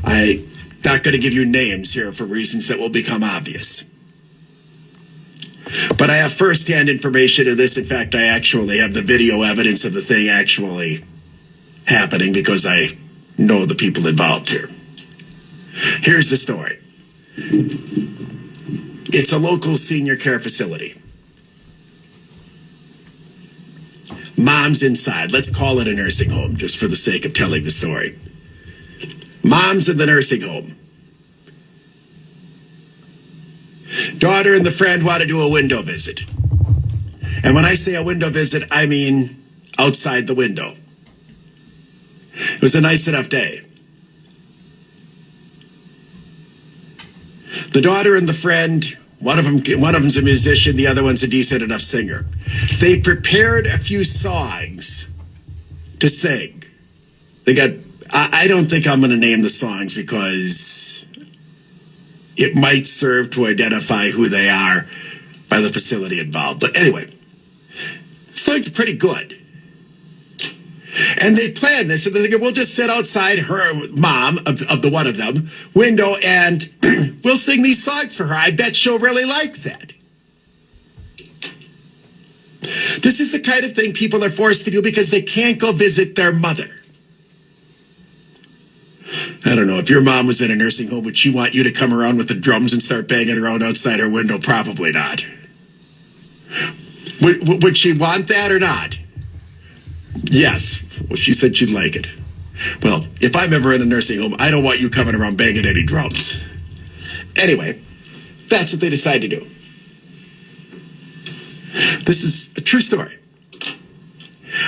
I'm not going to give you names here for reasons that will become obvious. But I have firsthand information of this. In fact, I actually have the video evidence of the thing actually happening because I know the people involved here. Here's the story. It's a local senior care facility. Mom's inside. Let's call it a nursing home just for the sake of telling the story. Mom's in the nursing home. Daughter and the friend want to do a window visit. And when I say a window visit, I mean outside the window. It was a nice enough day. The daughter and the friend, one of them's a musician, the other one's a decent enough singer. They prepared a few songs to sing. I don't think I'm going to name the songs because it might serve to identify who they are by the facility involved. But anyway, the songs are pretty good. And they planned this, and they think, we'll just sit outside her mom, of the one of them, window, and we'll sing these songs for her. I bet she'll really like that. This is the kind of thing people are forced to do because they can't go visit their mother. I don't know, if your mom was in a nursing home, would she want you to come around with the drums and start banging around outside her window? Probably not. Would she want that or not? Yes. Well, she said she'd like it. Well, if I'm ever in a nursing home, I don't want you coming around banging any drums. Anyway, that's what they decide to do. This is a true story.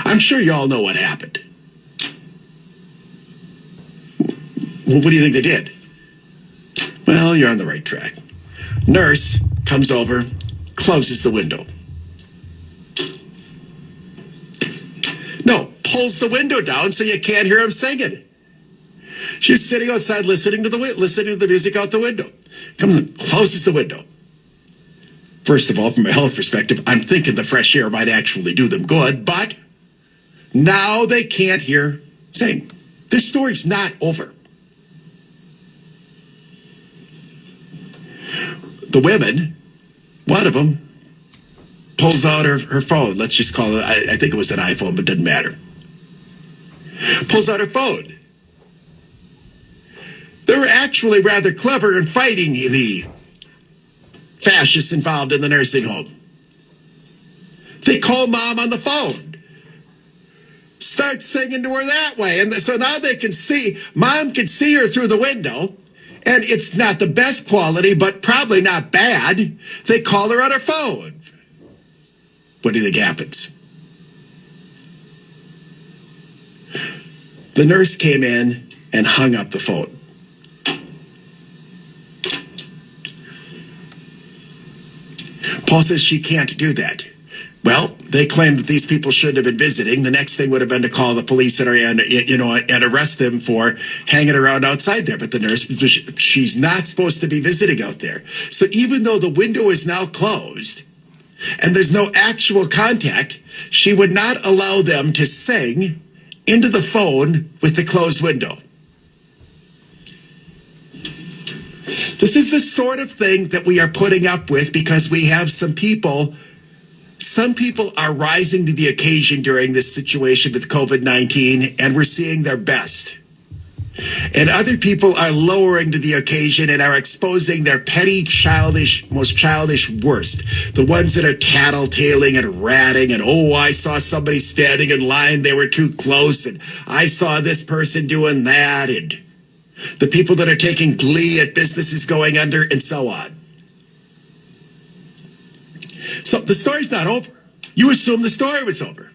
I'm sure you all know what happened. Well, what do you think they did? Well, you're on the right track. Nurse comes over, closes the window. No, pulls the window down so you can't hear him singing. She's sitting outside listening to the music out the window. Comes and closes the window. First of all, from a health perspective, I'm thinking the fresh air might actually do them good, but now they can't hear sing. This story's not over. The women, one of them, pulls out her phone. Let's just call it, I think it was an iPhone, but it doesn't matter. Pulls out her phone. They were actually rather clever in fighting the fascists involved in the nursing home. They call mom on the phone. Start singing to her that way. And so now they can see, mom can see her through the window. And it's not the best quality, but probably not bad. They call her on her phone. What do you think happens? The nurse came in and hung up the phone. Paul says she can't do that. Well, they claim that these people shouldn't have been visiting. The next thing would have been to call the police and arrest them for hanging around outside there. But the nurse, she's not supposed to be visiting out there. So even though the window is now closed and there's no actual contact, she would not allow them to sing into the phone with the closed window. This is the sort of thing that we are putting up with because we have some people are rising to the occasion during this situation with COVID-19, and we're seeing their best. And other people are lowering to the occasion and are exposing their petty, childish, most childish worst. The ones that are tattletaling and ratting and, oh, I saw somebody standing in line, they were too close, and I saw this person doing that, and the people that are taking glee at businesses going under, and so on. So the story's not over. You assume the story was over.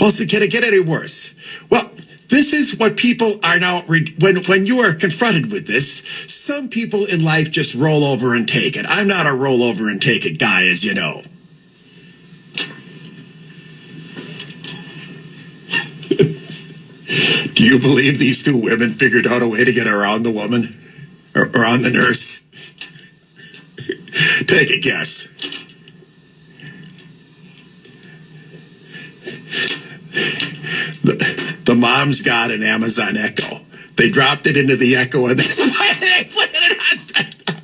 Well, so can it get any worse? Well, this is what people are now, when you are confronted with this, some people in life just roll over and take it. I'm not a roll over and take it guy, as you know. Do you believe these two women figured out a way to get around the woman or on the nurse? Take a guess. The mom's got an Amazon Echo. They dropped it into the Echo and they put it on.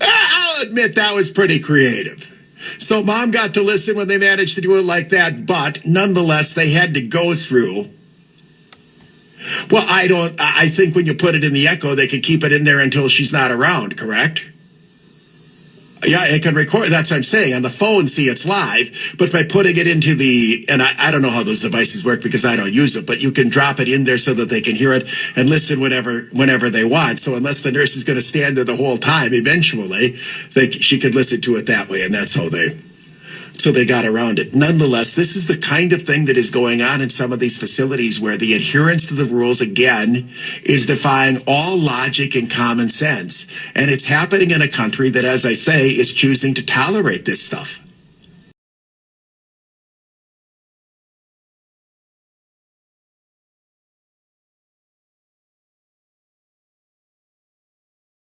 I'll admit that was pretty creative. So Mom got to listen when they managed to do it like that, but nonetheless, they had to go through. Well, I think when you put it in the Echo, they can keep it in there until she's not around, correct? Yeah, it can record. That's what I'm saying. On the phone, see, it's live. But by putting it into and I don't know how those devices work because I don't use it, but you can drop it in there so that they can hear it and listen whenever they want. So unless the nurse is going to stand there the whole time, eventually, she could listen to it that way. And that's how they got around it. Nonetheless, this is the kind of thing that is going on in some of these facilities where the adherence to the rules, again, is defying all logic and common sense. And it's happening in a country that, as I say, is choosing to tolerate this stuff.